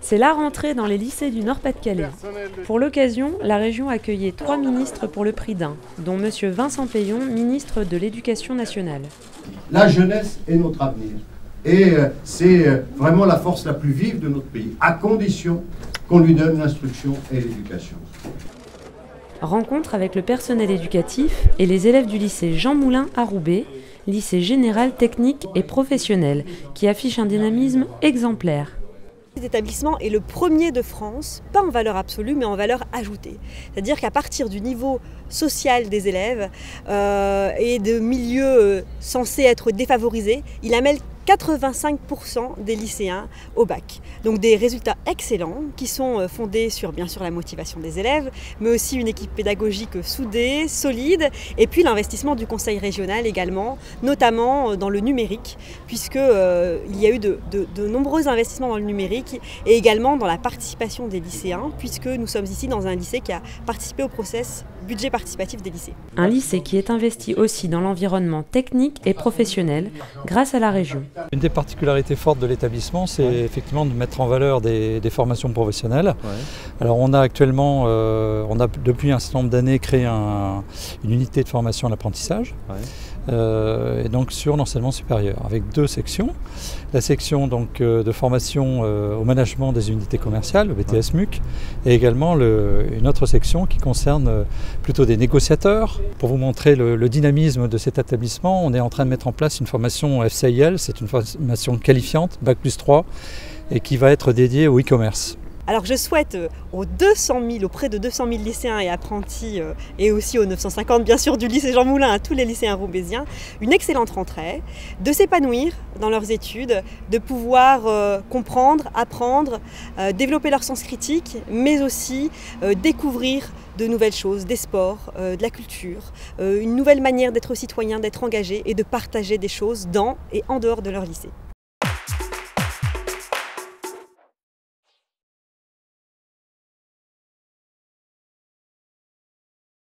C'est la rentrée dans les lycées du Nord-Pas-de-Calais. Pour l'occasion, la région accueillait 3 ministres pour le prix d'un, dont M. Vincent Peillon, ministre de l'Éducation nationale. La jeunesse est notre avenir. Et c'est vraiment la force la plus vive de notre pays, à condition qu'on lui donne l'instruction et l'éducation. Rencontre avec le personnel éducatif et les élèves du lycée Jean Moulin à Roubaix, lycée général, technique et professionnel, qui affiche un dynamisme exemplaire. Cet établissement est le premier de France, pas en valeur absolue, mais en valeur ajoutée. C'est-à-dire qu'à partir du niveau social des élèves et de milieux censés être défavorisés, il amène 85% des lycéens au bac. Donc des résultats excellents qui sont fondés sur bien sûr la motivation des élèves, mais aussi une équipe pédagogique soudée, solide, et puis l'investissement du conseil régional également, notamment dans le numérique, puisqu'il y a eu de nombreux investissements dans le numérique et également dans la participation des lycéens, puisque nous sommes ici dans un lycée qui a participé au process budget participatif des lycées. Un lycée qui est investi aussi dans l'environnement technique et professionnel grâce à la région. Une des particularités fortes de l'établissement, c'est effectivement de mettre en valeur des formations professionnelles. Ouais. Alors on a actuellement, depuis un certain nombre d'années créé une unité de formation à l'apprentissage. Ouais. Et donc sur l'enseignement supérieur, avec 2 sections. La section donc, de formation au management des unités commerciales, le BTS MUC, et également une autre section qui concerne plutôt des négociateurs. Pour vous montrer le dynamisme de cet établissement, on est en train de mettre en place une formation FCIL, c'est une formation qualifiante, Bac+3, et qui va être dédiée au e-commerce. Alors je souhaite auprès de 200 000 lycéens et apprentis et aussi aux 950 bien sûr du lycée Jean Moulin à tous les lycéens roubaisiens, une excellente rentrée, de s'épanouir dans leurs études, de pouvoir comprendre, apprendre, développer leur sens critique, mais aussi découvrir de nouvelles choses, des sports, de la culture, une nouvelle manière d'être citoyen, d'être engagé et de partager des choses dans et en dehors de leur lycée.